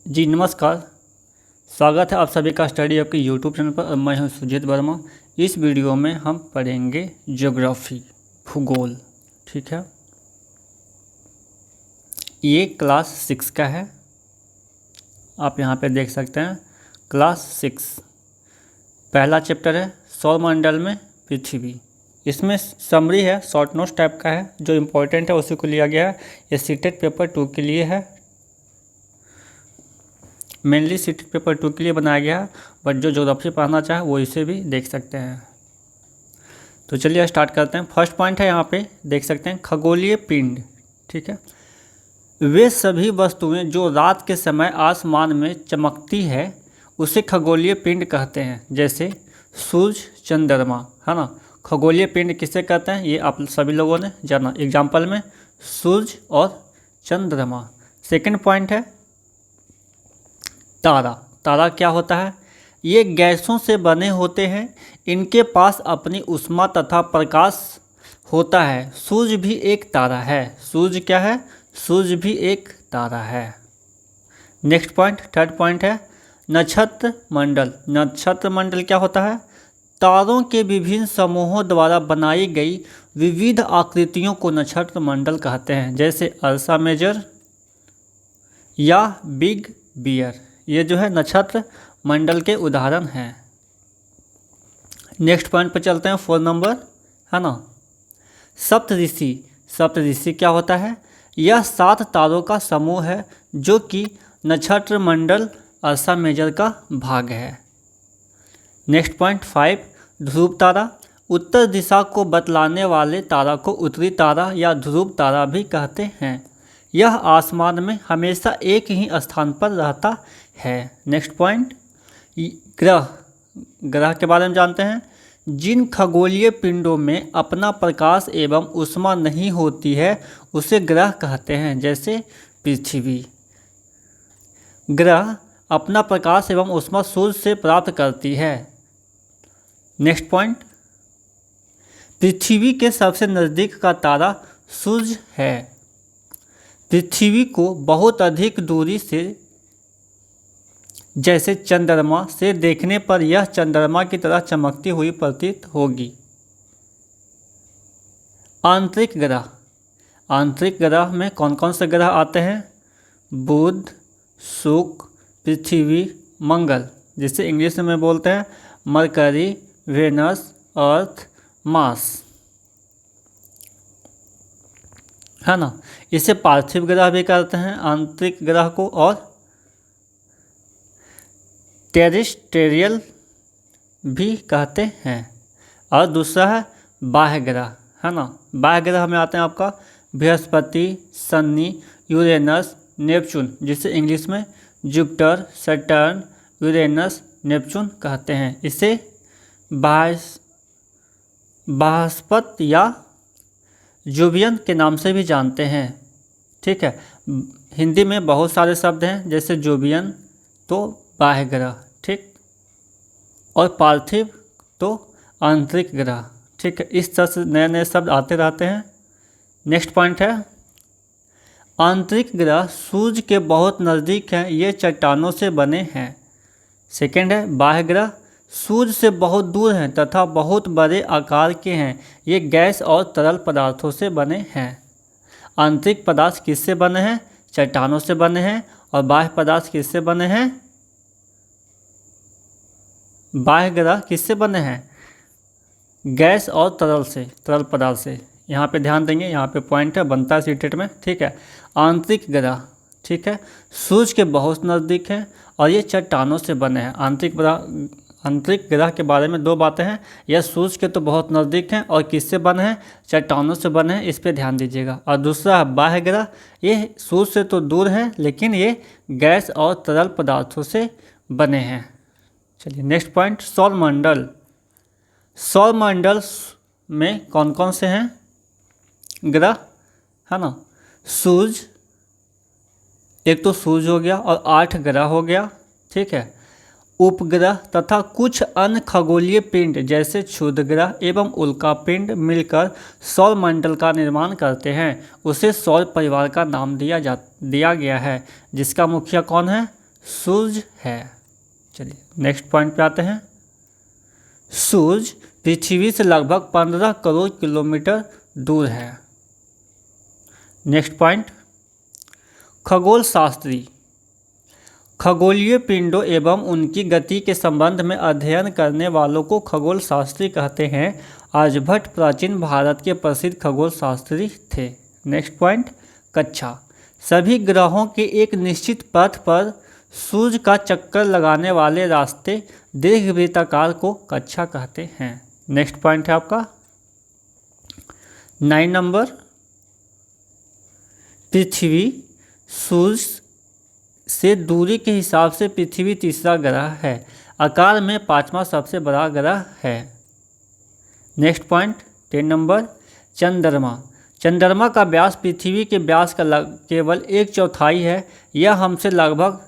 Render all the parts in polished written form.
जी नमस्कार। स्वागत है आप सभी का स्टडी आपके यूट्यूब चैनल पर। मैं हूं सुजीत वर्मा। इस वीडियो में हम पढ़ेंगे ज्योग्राफी, भूगोल। ठीक है, ये क्लास 6 का है। आप यहाँ पे देख सकते हैं क्लास 6। पहला चैप्टर है सौरमंडल में पृथ्वी। इसमें समरी है, शॉर्ट नोट्स टाइप का है, जो इम्पोर्टेंट है उसी को लिया गया है। ये सीटेट पेपर 2 के लिए है, मेनली सीटेट पेपर 2 के लिए बनाया गया है, बट जो ज्योग्राफी पढ़ना चाहे वो इसे भी देख सकते हैं। तो चलिए स्टार्ट करते हैं। फर्स्ट पॉइंट है, यहाँ पे देख सकते हैं खगोलीय पिंड। ठीक है, वे सभी वस्तुएं जो रात के समय आसमान में चमकती है उसे खगोलीय पिंड कहते हैं, जैसे सूरज, चंद्रमा, है ना। खगोलीय पिंड किसे कहते हैं ये आप सभी लोगों ने जाना। एग्जाम्पल में सूरज और चंद्रमा। सेकंड पॉइंट है तारा। तारा क्या होता है? ये गैसों से बने होते हैं, इनके पास अपनी ऊष्मा तथा प्रकाश होता है। सूर्य भी एक तारा है। सूर्य क्या है? सूर्य भी एक तारा है। नेक्स्ट पॉइंट, थर्ड पॉइंट है नक्षत्र मंडल। नक्षत्र मंडल क्या होता है? तारों के विभिन्न समूहों द्वारा बनाई गई विविध आकृतियों को नक्षत्र मंडल कहते हैं, जैसे अर्सा मेजर या बिग बियर। ये जो है नक्षत्र मंडल के उदाहरण हैं। नेक्स्ट पॉइंट पर चलते हैं, 4 नंबर, है ना। सप्तऋषि। सप्तऋषि क्या होता है? यह 7 तारों का समूह है जो कि नक्षत्र मंडल अर्सा मेजर का भाग है। नेक्स्ट पॉइंट 5, ध्रुव तारा। उत्तर दिशा को बतलाने वाले तारा को उत्तरी तारा या ध्रुव तारा भी कहते हैं। यह आसमान में हमेशा एक ही स्थान पर रहता है। नेक्स्ट पॉइंट, ग्रह। ग्रह के बारे में जानते हैं। जिन खगोलीय पिंडों में अपना प्रकाश एवं ऊष्मा नहीं होती है उसे ग्रह कहते हैं, जैसे पृथ्वी। ग्रह अपना प्रकाश एवं ऊष्मा सूर्य से प्राप्त करती है। नेक्स्ट पॉइंट, पृथ्वी के सबसे नज़दीक का तारा सूर्य है। पृथ्वी को बहुत अधिक दूरी से, जैसे चंद्रमा से देखने पर यह चंद्रमा की तरह चमकती हुई प्रतीत होगी। आंतरिक ग्रह। आंतरिक ग्रह में कौन कौन से ग्रह आते हैं? बुध, शुक्र, पृथ्वी, मंगल, जिसे इंग्लिश में बोलते हैं मरकरी, वेनस, अर्थ, मार्स, है ना। इसे पार्थिव ग्रह भी कहते हैं, आंतरिक ग्रह को, और टेरेस्ट्रियल भी कहते हैं। और दूसरा है बाह्य ग्रह, है ना। बाह्य ग्रह में आते हैं आपका बृहस्पति, शनि, यूरेनस, नेपच्यून, जिसे इंग्लिश में जुपिटर, सैटर्न, यूरेनस, नेपच्यून कहते हैं। इसे बृहस्पति या जोवियन के नाम से भी जानते हैं। ठीक है, हिंदी में बहुत सारे शब्द हैं, जैसे जोवियन तो बाह्य ग्रह, ठीक, और पार्थिव तो आंतरिक ग्रह। ठीक है, इस तरह से नए नए शब्द आते रहते हैं। नेक्स्ट पॉइंट है आंतरिक ग्रह सूर्य के बहुत नज़दीक हैं, ये चट्टानों से बने हैं। सेकेंड है बाह्य ग्रह सूर्य से बहुत दूर हैं तथा बहुत बड़े आकार के हैं, ये गैस और तरल पदार्थों से बने हैं। आंतरिक पदार्थ किससे बने हैं? चट्टानों से बने हैं। और बाह्य पदार्थ किससे बने हैं? बाह्य ग्रह किससे बने हैं? गैस और तरल से, तरल पदार्थ से। यहाँ पे ध्यान देंगे, यहाँ पे पॉइंट है, बनता है सीटेट में। ठीक है, आंतरिक ग्रह, ठीक है, सूर्य के बहुत नज़दीक हैं और ये चट्टानों से बने हैं। आंतरिक ग्रह के बारे में 2 बातें हैं, यह सूर्य के तो बहुत नज़दीक हैं और किससे बने हैं? चट्टानों से बने हैं, इस पर ध्यान दीजिएगा। और दूसरा है बाह्य ग्रह, ये सूर्य से तो दूर है लेकिन ये गैस और तरल पदार्थों से बने हैं। चलिए नेक्स्ट पॉइंट, सौरमंडल। सौरमंडल में कौन कौन से हैं ग्रह, है ना? सूर्य, एक तो सूर्य हो गया और 8 ग्रह हो गया। ठीक है, उपग्रह तथा कुछ अन्य खगोलीय पिंड जैसे क्षुद्र ग्रह एवं उल्का पिंड मिलकर सौरमंडल का निर्माण करते हैं। उसे सौर परिवार का नाम दिया गया है, जिसका मुखिया कौन है? सूर्य है। चलिए नेक्स्ट पॉइंट पे आते हैं। सूर्य पृथ्वी से लगभग 15 करोड़ किलोमीटर दूर है। नेक्स्ट पॉइंट, खगोल शास्त्री खगोलीय पिंडों एवं उनकी गति के संबंध में अध्ययन करने वालों को खगोल शास्त्री कहते हैं। आर्यभट्ट प्राचीन भारत के प्रसिद्ध खगोल शास्त्री थे। नेक्स्ट पॉइंट, कक्षा सभी ग्रहों के एक निश्चित पथ पर सूर्य का चक्कर लगाने वाले रास्ते दीर्घवृत्ताकार को कक्षा कहते हैं। नेक्स्ट पॉइंट है आपका 9 नंबर, पृथ्वी सूर्य से दूरी के हिसाब से पृथ्वी तीसरा ग्रह है। आकार में 5वां सबसे बड़ा ग्रह है। नेक्स्ट पॉइंट 10 नंबर, चंद्रमा चंद्रमा का व्यास पृथ्वी के व्यास का केवल 1/4 है। यह हमसे लगभग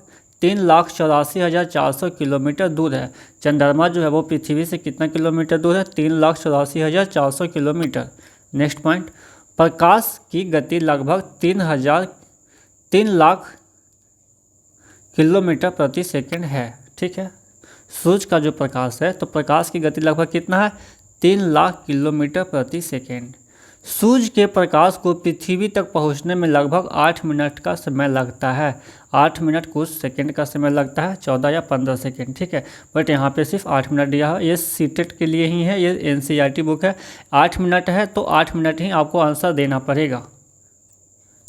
3,84,400 किलोमीटर दूर है। चंद्रमा जो है वो पृथ्वी से कितना किलोमीटर दूर है? 3,84,400 किलोमीटर। नेक्स्ट पॉइंट, प्रकाश की गति लगभग 3 लाख किलोमीटर प्रति सेकंड है। ठीक है, सूर्य का जो प्रकाश है तो प्रकाश की गति लगभग कितना है? 3 लाख किलोमीटर प्रति सेकंड। सूर्य के प्रकाश को पृथ्वी तक पहुंचने में लगभग 8 मिनट का समय लगता है। 8 मिनट कुछ सेकंड का समय लगता है, 14 या 15 सेकंड। ठीक है, बट यहाँ पे सिर्फ 8 मिनट दिया है। ये सीटेट के लिए ही है, ये एनसीईआरटी बुक है। 8 मिनट है तो 8 मिनट ही आपको आंसर देना पड़ेगा।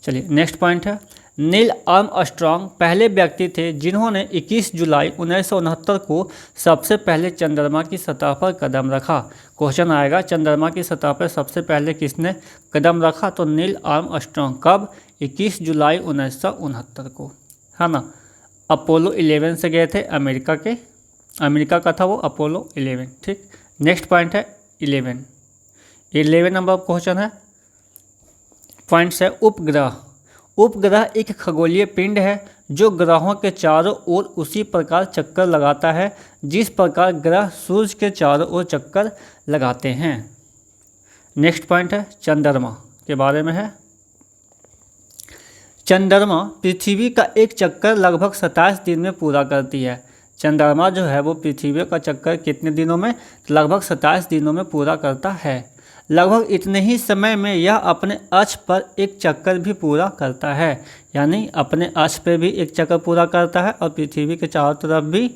चलिए नेक्स्ट पॉइंट है, नील आर्मस्ट्रॉन्ग पहले व्यक्ति थे जिन्होंने 21 जुलाई 1969 को सबसे पहले चंद्रमा की सतह पर कदम रखा। क्वेश्चन आएगा चंद्रमा की सतह पर सबसे पहले किसने कदम रखा? तो नील आर्मस्ट्रॉन्ग। कब? 21 जुलाई 1969 को, है ना। अपोलो 11 से गए थे अमेरिका का था वो अपोलो 11। ठीक, नेक्स्ट पॉइंट है 11 नंबर क्वेश्चन है। पॉइंट्स है, उपग्रह एक खगोलीय पिंड है जो ग्रहों के चारों ओर उसी प्रकार चक्कर लगाता है जिस प्रकार ग्रह सूर्य के चारों ओर चक्कर लगाते हैं। नेक्स्ट पॉइंट है, चंद्रमा के बारे में है। चंद्रमा पृथ्वी का एक चक्कर लगभग 27 दिन में पूरा करती है। चंद्रमा जो है वो पृथ्वी का चक्कर कितने दिनों में? लगभग 27 दिनों में पूरा करता है। लगभग इतने ही समय में यह अपने अक्ष पर एक चक्कर भी पूरा करता है, यानी अपने अक्ष पे भी एक चक्कर पूरा करता है और पृथ्वी के चारों तरफ भी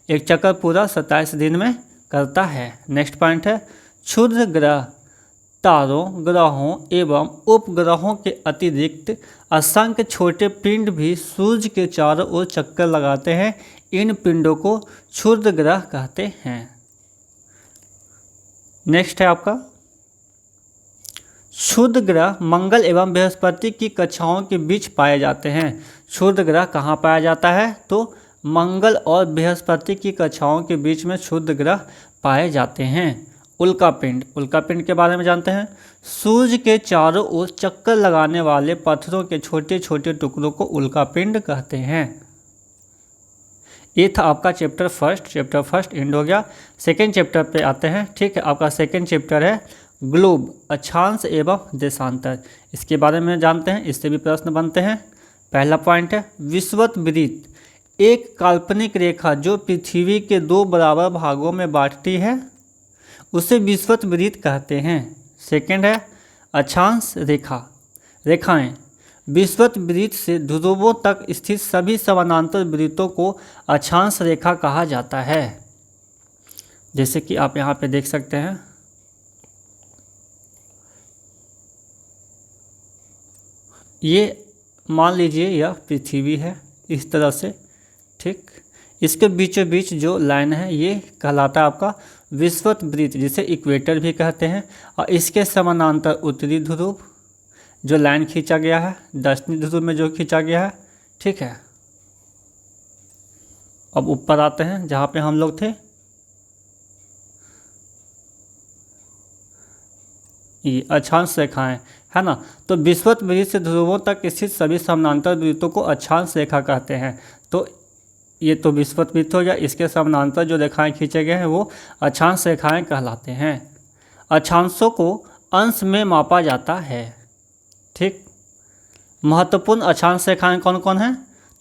एक चक्कर पूरा 27 दिन में करता है। नेक्स्ट पॉइंट है, क्षुद्र ग्रह तारों, ग्रहों एवं उपग्रहों के अतिरिक्त असंख्य छोटे पिंड भी सूर्य के चारों ओर चक्कर लगाते हैं। इन पिंडों को क्षुद्र ग्रह कहते हैं। नेक्स्ट है आपका, क्षुद्र ग्रह मंगल एवं बृहस्पति की कक्षाओं के बीच पाए जाते हैं। क्षुद्र ग्रह कहाँ पाया जाता है? तो मंगल और बृहस्पति की कक्षाओं के बीच में क्षुद्र ग्रह पाए जाते हैं। उल्कापिंड के बारे में जानते हैं। सूर्य के चारों ओर चक्कर लगाने वाले पत्थरों के छोटे छोटे टुकड़ों को उल्कापिंड कहते हैं। ये था आपका चैप्टर फर्स्ट एंड हो गया। सेकेंड चैप्टर पे आते हैं। ठीक है, आपका सेकेंड चैप्टर है ग्लोब, अक्षांश एवं देशांतर। इसके बारे में जानते हैं, इससे भी प्रश्न बनते हैं। पहला पॉइंट है, विषुवत-वृत्त एक काल्पनिक रेखा जो पृथ्वी के 2 बराबर भागों में बांटती है उसे विषुवत-वृत्त कहते हैं। सेकंड है, अक्षांश रेखाएं विषुवत-वृत्त से ध्रुवों तक स्थित सभी समानांतर वृत्तों को अक्षांश रेखा कहा जाता है। जैसे कि आप यहाँ पे देख सकते हैं, ये मान लीजिए यह पृथ्वी है इस तरह से। ठीक, इसके बीचों बीच जो लाइन है ये कहलाता है आपका विषुवत-वृत्त, जिसे इक्वेटर भी कहते हैं। और इसके समानांतर उत्तरी ध्रुव जो लाइन खींचा गया है, दक्षिणी ध्रुव में जो खींचा गया है। ठीक है, अब ऊपर आते हैं जहाँ पे हम लोग थे। ये अक्षांश रेखाएं है ना। तो विषुवत-वृत्त से ध्रुवों तक स्थित सभी समानांतर वृत्तों को अक्षांश रेखा कहते हैं। तो ये तो विषुवत-वृत्त हो गया, इसके समानांतर जो रेखाएं खींचे गए हैं वो अक्षांश रेखाएं कहलाते हैं। अक्षांशों को अंश में मापा जाता है। ठीक, महत्वपूर्ण अक्षांश रेखाएं कौन कौन हैं?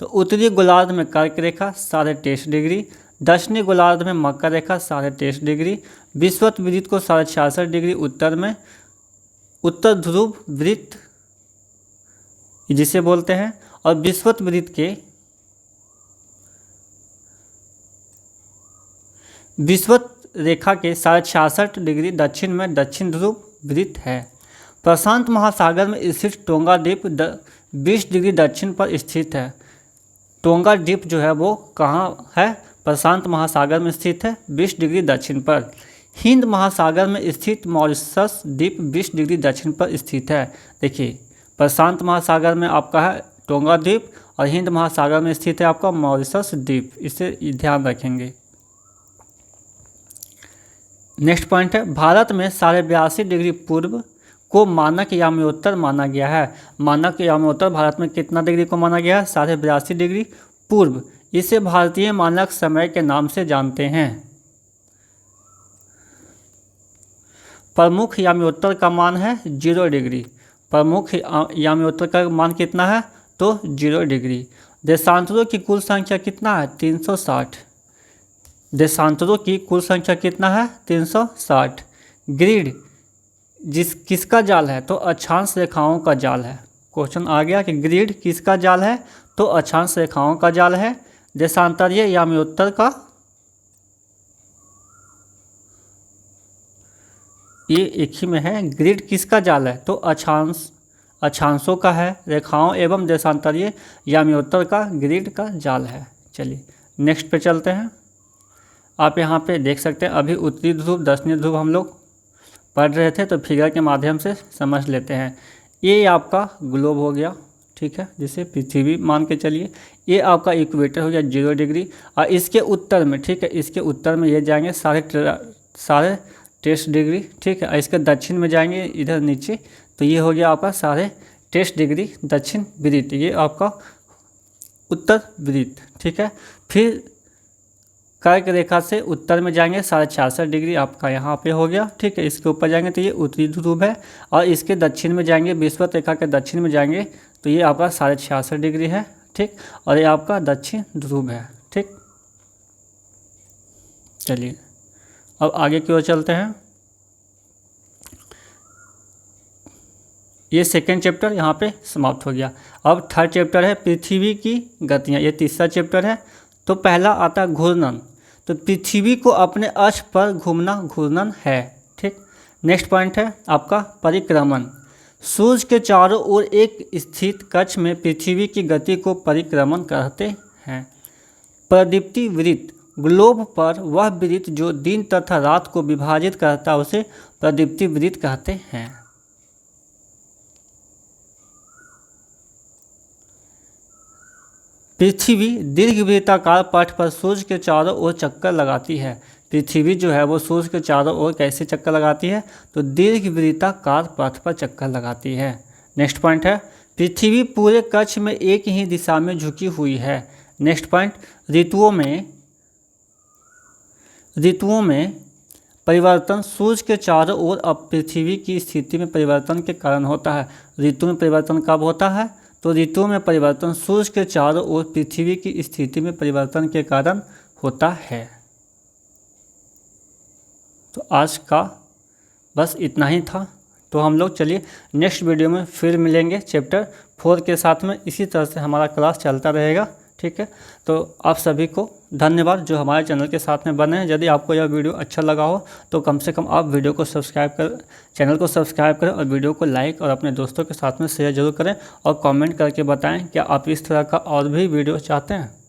तो उत्तरी गोलार्ध में कर्क रेखा 23.5 डिग्री, दक्षिणी गोलार्ध में मकर रेखा 23.5 डिग्री, विषुवत वृत्त को 66.5 डिग्री उत्तर में उत्तर ध्रुव वृत्त जिसे बोलते हैं, और विषुवत वृत्त के विषुवत रेखा के 66.5 डिग्री दक्षिण में दक्षिण ध्रुव वृत्त है। प्रशांत महासागर में स्थित टोंगा द्वीप 20 डिग्री दक्षिण पर स्थित है। टोंगा द्वीप जो है वो कहाँ है? प्रशांत महासागर में स्थित है 20 डिग्री दक्षिण पर। हिंद महासागर में स्थित मॉरिशस द्वीप 20 डिग्री दक्षिण पर स्थित है। देखिए, प्रशांत महासागर में आपका है टोंगा द्वीप और हिंद महासागर में स्थित है आपका मॉरिशस द्वीप, इसे ध्यान रखेंगे। नेक्स्ट पॉइंट है, भारत में 82.5 डिग्री पूर्व को मानक याम्योत्तर माना गया है। मानक याम्योत्तर भारत में कितना डिग्री को माना गया है? 82.5 डिग्री पूर्व। इसे भारतीय मानक समय के नाम से जानते हैं। प्रमुख याम्योत्तर का मान है 0 डिग्री। प्रमुख याम्योत्तर का मान कितना है? तो 0 डिग्री। देशांतरों की कुल संख्या कितना है? 360। देशांतरों की कुल संख्या कितना है? 360। ग्रिड किसका जाल है? तो अक्षांश रेखाओं का जाल है। क्वेश्चन आ गया कि ग्रिड किसका जाल है? तो अक्षांश रेखाओं का जाल है। देशांतरीय याम्योत्तर का ये एक ही में है। ग्रिड किसका जाल है? तो अक्षांशों का है, रेखाओं एवं देशांतरीय याम्योत्तर का ग्रिड का जाल है। चलिए नेक्स्ट पे चलते हैं। आप यहाँ पे देख सकते हैं, अभी उत्तरी ध्रुव दक्षिणी ध्रुव हम लोग पढ़ रहे थे, तो फिगर के माध्यम से समझ लेते हैं। ये आपका ग्लोब हो गया, ठीक है, जिसे पृथ्वी मान के चलिए। ये आपका इक्वेटर हो गया 0 डिग्री, और इसके उत्तर में, ठीक है, इसके उत्तर में ये जाएंगे 23.5 डिग्री, ठीक है, और इसके दक्षिण में जाएंगे इधर नीचे, तो ये हो गया आपका 23.5 डिग्री दक्षिण वृत्त, ये आपका उत्तर वृत्त, ठीक है। फिर कर्क रेखा से उत्तर में जाएंगे 66.5 डिग्री आपका यहाँ पे हो गया, ठीक है। इसके ऊपर जाएंगे तो ये उत्तरी ध्रुव है, और इसके दक्षिण में जाएंगे, विषुवत रेखा के दक्षिण में जाएंगे तो ये आपका 66.5 डिग्री है, ठीक, और ये आपका दक्षिण ध्रुव है, ठीक। चलिए अब आगे की ओर चलते हैं। ये सेकेंड चैप्टर यहाँ पे समाप्त हो गया। अब थर्ड चैप्टर है पृथ्वी की गतियाँ, ये तीसरा चैप्टर है। तो पहला आता है घूर्णन, तो पृथ्वी को अपने अक्ष पर घूमना घूर्णन है, ठीक। नेक्स्ट पॉइंट है आपका परिक्रमण। सूर्य के चारों ओर एक स्थित कक्ष में पृथ्वी की गति को परिक्रमण कहते हैं। प्रदीप्ति वृत्त, ग्लोब पर वह वृत्त जो दिन तथा रात को विभाजित करता है उसे प्रदीप्ति वृत्त कहते हैं। पृथ्वी दीर्घवृत्ताकार पथ पर सूर्य के चारों ओर चक्कर लगाती है। पृथ्वी जो है वो सूर्य के चारों ओर कैसे चक्कर लगाती है? तो दीर्घवृत्ताकार पथ पर चक्कर लगाती है। नेक्स्ट पॉइंट है पृथ्वी पूरे कक्ष में एक ही दिशा में झुकी हुई है। नेक्स्ट पॉइंट ऋतुओं में परिवर्तन सूर्य के चारों ओर अब पृथ्वी की स्थिति में परिवर्तन के कारण होता है। ऋतु में परिवर्तन कब होता है? तो ऋतु में परिवर्तन सूर्य के चारों ओर पृथ्वी की स्थिति में परिवर्तन के कारण होता है। तो आज का बस इतना ही था। तो हम लोग चलिए नेक्स्ट वीडियो में फिर मिलेंगे चैप्टर 4 के साथ में। इसी तरह से हमारा क्लास चलता रहेगा, ठीक है। तो आप सभी को धन्यवाद जो हमारे चैनल के साथ में बने हैं। यदि आपको यह वीडियो अच्छा लगा हो तो कम से कम आप चैनल को सब्सक्राइब करें और वीडियो को लाइक और अपने दोस्तों के साथ में शेयर जरूर करें, और कमेंट करके बताएं क्या आप इस तरह का और भी वीडियो चाहते हैं।